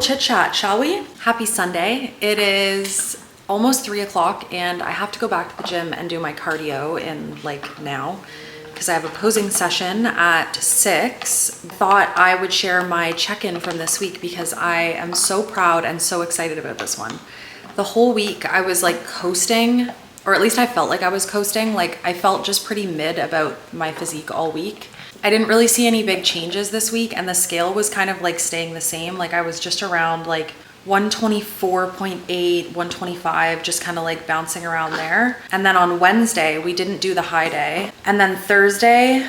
chit chat, shall we? Happy Sunday. It is almost 3 o'clock and I have to go back to the gym and do my cardio in like now because I have a posing session at 6. Thought I would share my check-in from this week because I am so proud and so excited about this one. The whole week I was like coasting, or at least I felt like I was coasting. Like I felt just pretty mid about my physique all week. I didn't really see any big changes this week and the scale was kind of like staying the same. Like I was just around like 124.8, 125, just kind of like bouncing around there. And then on Wednesday, we didn't do the high day. And then Thursday,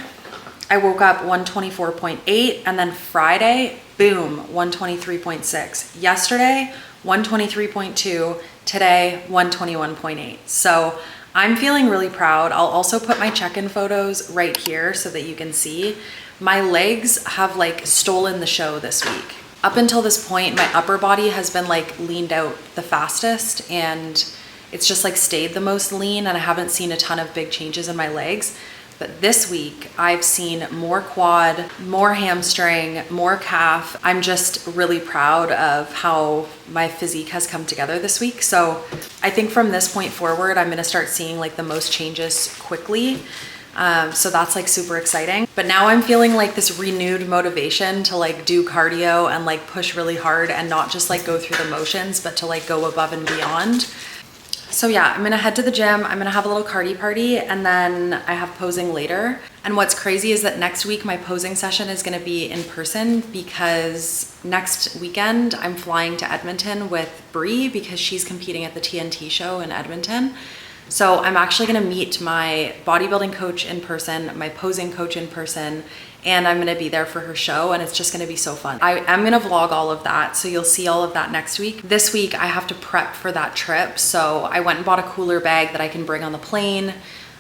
I woke up 124.8, and then Friday, boom, 123.6. Yesterday, 123.2, today, 121.8. So I'm feeling really proud. I'll also put my check-in photos right here so that you can see. My legs have like stolen the show this week. Up until this point, my upper body has been like leaned out the fastest and it's just like stayed the most lean, and I haven't seen a ton of big changes in my legs. But this week I've seen more quad, more hamstring, more calf. I'm just really proud of how my physique has come together this week. So I think from this point forward, I'm gonna start seeing like the most changes quickly. So that's like super exciting. But now I'm feeling like this renewed motivation to like do cardio and like push really hard and not just like go through the motions, but to like go above and beyond. So yeah, I'm gonna head to the gym. I'm gonna have a little cardio party and then I have posing later. And what's crazy is that next week my posing session is gonna be in person because next weekend I'm flying to Edmonton with Bree because she's competing at the TNT show in Edmonton. So I'm actually gonna meet my bodybuilding coach in person, my posing coach in person, and I'm gonna be there for her show, and it's just gonna be so fun. I am gonna vlog all of that, so you'll see all of that next week. This week I have to prep for that trip, so I went and bought a cooler bag that I can bring on the plane,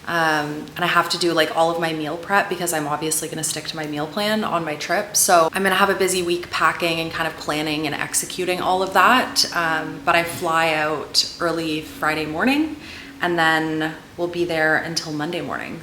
and I have to do like all of my meal prep because I'm obviously gonna stick to my meal plan on my trip. So I'm gonna have a busy week packing and kind of planning and executing all of that, but I fly out early Friday morning, and then we'll be there until Monday morning.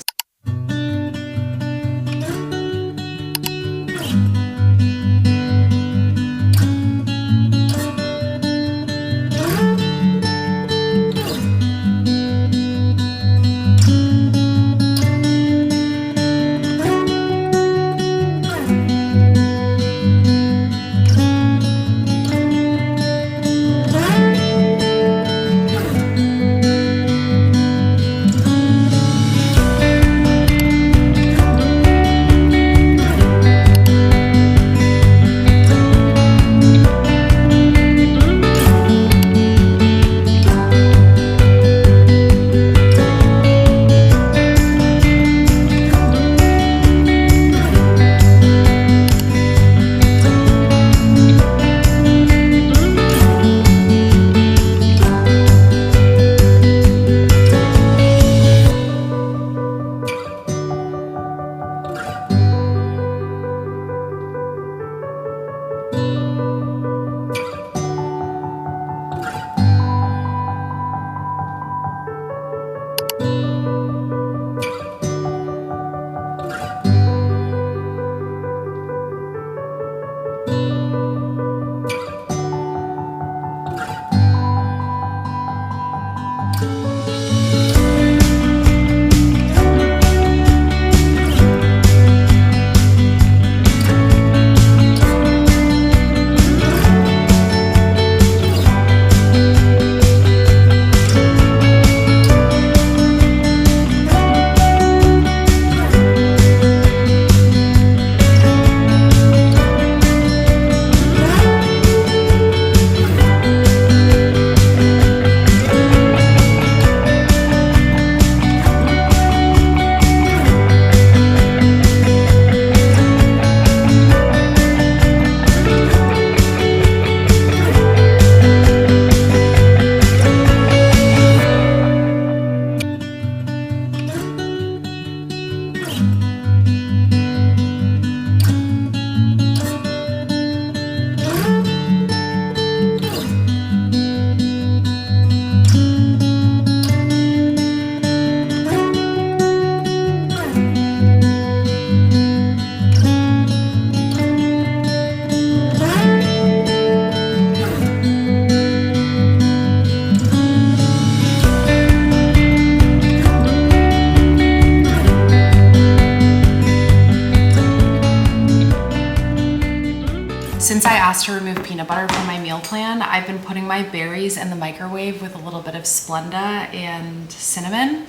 asked to remove peanut butter from my meal plan, I've been putting my berries in the microwave with a little bit of Splenda and cinnamon.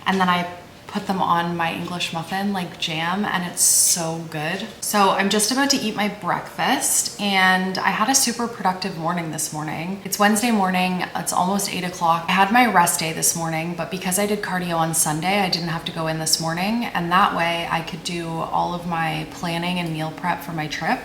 And then I put them on my English muffin like jam, and it's so good. So I'm just about to eat my breakfast, and I had a super productive morning this morning. It's Wednesday morning, it's almost 8 o'clock. I had my rest day this morning, but because I did cardio on Sunday, I didn't have to go in this morning, and that way I could do all of my planning and meal prep for my trip.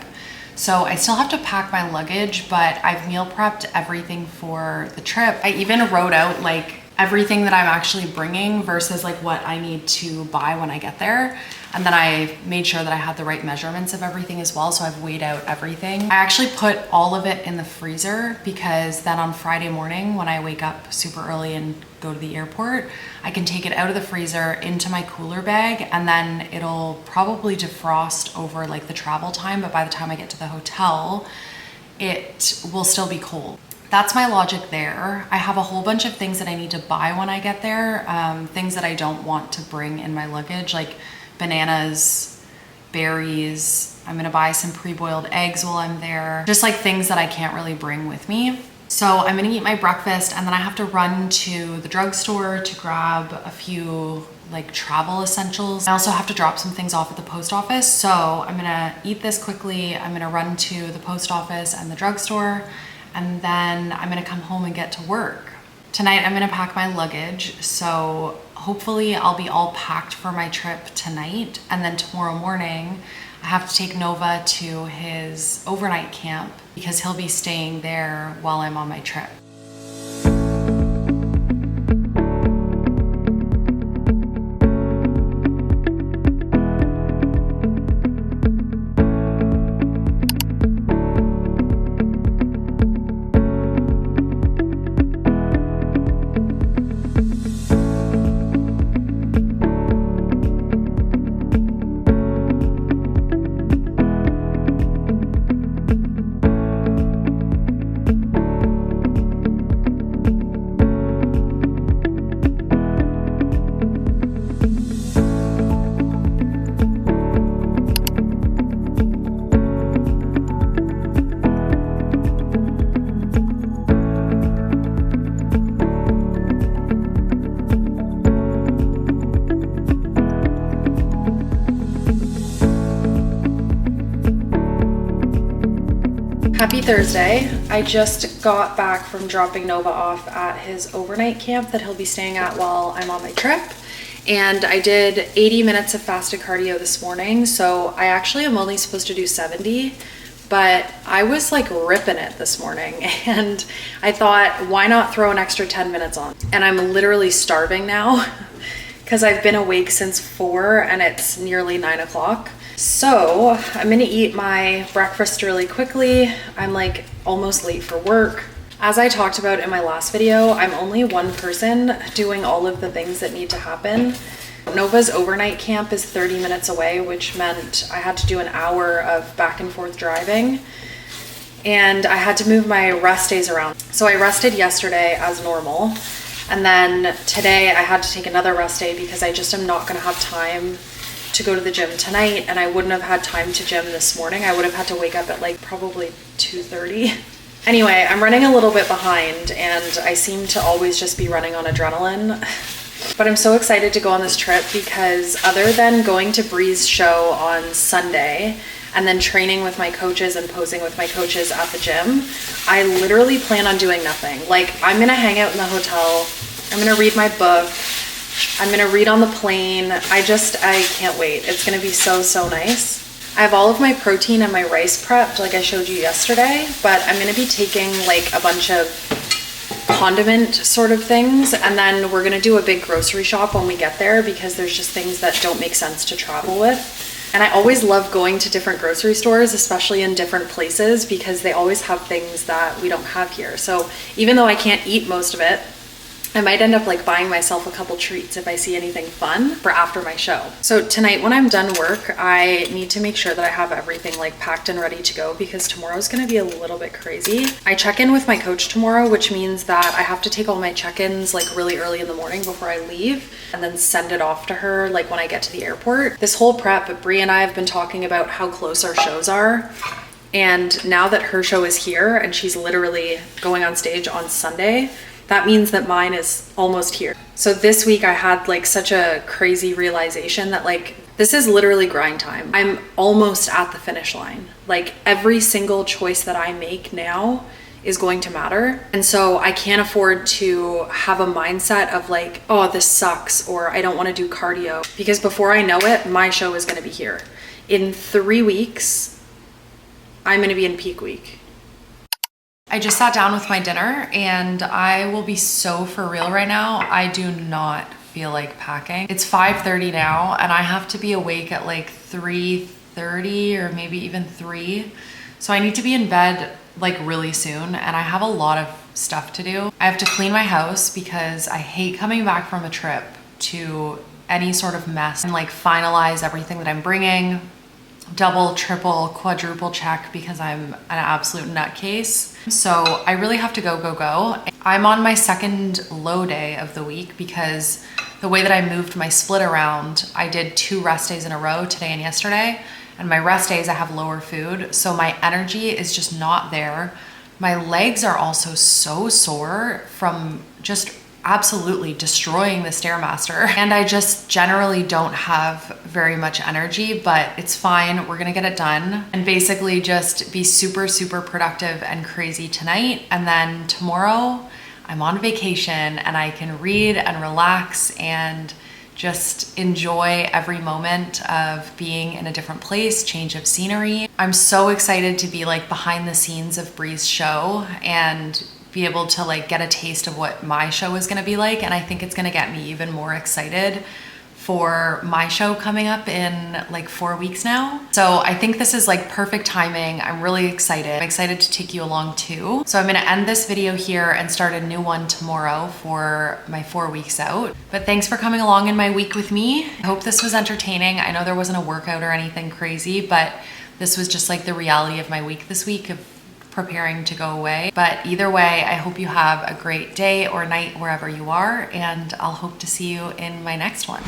So I still have to pack my luggage, but I've meal prepped everything for the trip. I even wrote out like everything that I'm actually bringing versus like what I need to buy when I get there. And then I made sure that I had the right measurements of everything as well. So I've weighed out everything. I actually put all of it in the freezer because then on Friday morning when I wake up super early and go to the airport, I can take it out of the freezer into my cooler bag, and then it'll probably defrost over like the travel time. But by the time I get to the hotel, it will still be cold. That's my logic there. I have a whole bunch of things that I need to buy when I get there, things that I don't want to bring in my luggage, like bananas, berries. I'm gonna buy some pre-boiled eggs while I'm there, just like things that I can't really bring with me. So I'm gonna eat my breakfast, and then I have to run to the drugstore to grab a few like travel essentials. I also have to drop some things off at the post office. So I'm gonna eat this quickly. I'm gonna run to the post office and the drugstore, and then I'm gonna come home and get to work. Tonight I'm gonna pack my luggage, so hopefully I'll be all packed for my trip tonight. And then tomorrow morning, I have to take Nova to his overnight camp because he'll be staying there while I'm on my trip. Happy Thursday. I just got back from dropping Nova off at his overnight camp that he'll be staying at while I'm on my trip. And I did 80 minutes of fasted cardio this morning. So I actually am only supposed to do 70, but I was like ripping it this morning. And I thought, why not throw an extra 10 minutes on? And I'm literally starving now because I've been awake since 4 and it's nearly 9 o'clock. So I'm gonna eat my breakfast really quickly. I'm like almost late for work. As I talked about in my last video, I'm only one person doing all of the things that need to happen. Nova's overnight camp is 30 minutes away, which meant I had to do an hour of back and forth driving. And I had to move my rest days around. So I rested yesterday as normal. And then today I had to take another rest day because I just am not gonna have time to go to the gym tonight, and I wouldn't have had time to gym this morning. I would have had to wake up at like probably 2:30. Anyway, I'm running a little bit behind, and I seem to always just be running on adrenaline. But I'm so excited to go on this trip because other than going to Bree's show on Sunday and then training with my coaches and posing with my coaches at the gym, I literally plan on doing nothing. Like, I'm gonna hang out in the hotel, I'm gonna read my book, I'm gonna read on the plane. I can't wait. It's gonna be so nice. I have all of my protein and my rice prepped like I showed you yesterday, but I'm gonna be taking like a bunch of condiment sort of things, and then we're gonna do a big grocery shop when we get there because there's just things that don't make sense to travel with. And I always love going to different grocery stores, especially in different places, because they always have things that we don't have here. So even though I can't eat most of it, I might end up like buying myself a couple treats if I see anything fun for after my show. So tonight when I'm done work, I need to make sure that I have everything like packed and ready to go because tomorrow's gonna be a little bit crazy. I check in with my coach tomorrow, which means that I have to take all my check-ins like really early in the morning before I leave and then send it off to her like when I get to the airport. This whole prep, Bree and I have been talking about how close our shows are. And now that her show is here and she's literally going on stage on Sunday, that means that mine is almost here. So this week I had like such a crazy realization that like, this is literally grind time. I'm almost at the finish line. Like every single choice that I make now is going to matter. And so I can't afford to have a mindset of like, oh, this sucks, or I don't want to do cardio, because before I know it, my show is going to be here. In 3 weeks, I'm going to be in peak week. I just sat down with my dinner and I will be so for real right now. I do not feel like packing. It's 5:30 now and I have to be awake at like 3:30 or maybe even 3. So I need to be in bed like really soon and I have a lot of stuff to do. I have to clean my house because I hate coming back from a trip to any sort of mess and like finalize everything that I'm bringing. Double, triple, quadruple check because I'm an absolute nutcase. So I really have to go. I'm on my second low day of the week because the way that I moved my split around, I did 2 rest days in a row, today and yesterday. And my rest days, I have lower food. So my energy is just not there. My legs are also so sore from just absolutely destroying the Stairmaster. And I just generally don't have very much energy, but it's fine. We're gonna get it done and basically just be super, super productive and crazy tonight. And then tomorrow I'm on vacation and I can read and relax and just enjoy every moment of being in a different place, change of scenery. I'm so excited to be like behind the scenes of Bree's show and be able to like get a taste of what my show is gonna be like. And I think it's gonna get me even more excited for my show coming up in like 4 weeks now. So I think this is like perfect timing. I'm really excited. I'm excited to take you along too. So I'm gonna end this video here and start a new one tomorrow for my 4 weeks out. But thanks for coming along in my week with me. I hope this was entertaining. I know there wasn't a workout or anything crazy, but this was just like the reality of my week this week of preparing to go away. But either way, I hope you have a great day or night wherever you are, and I'll hope to see you in my next one.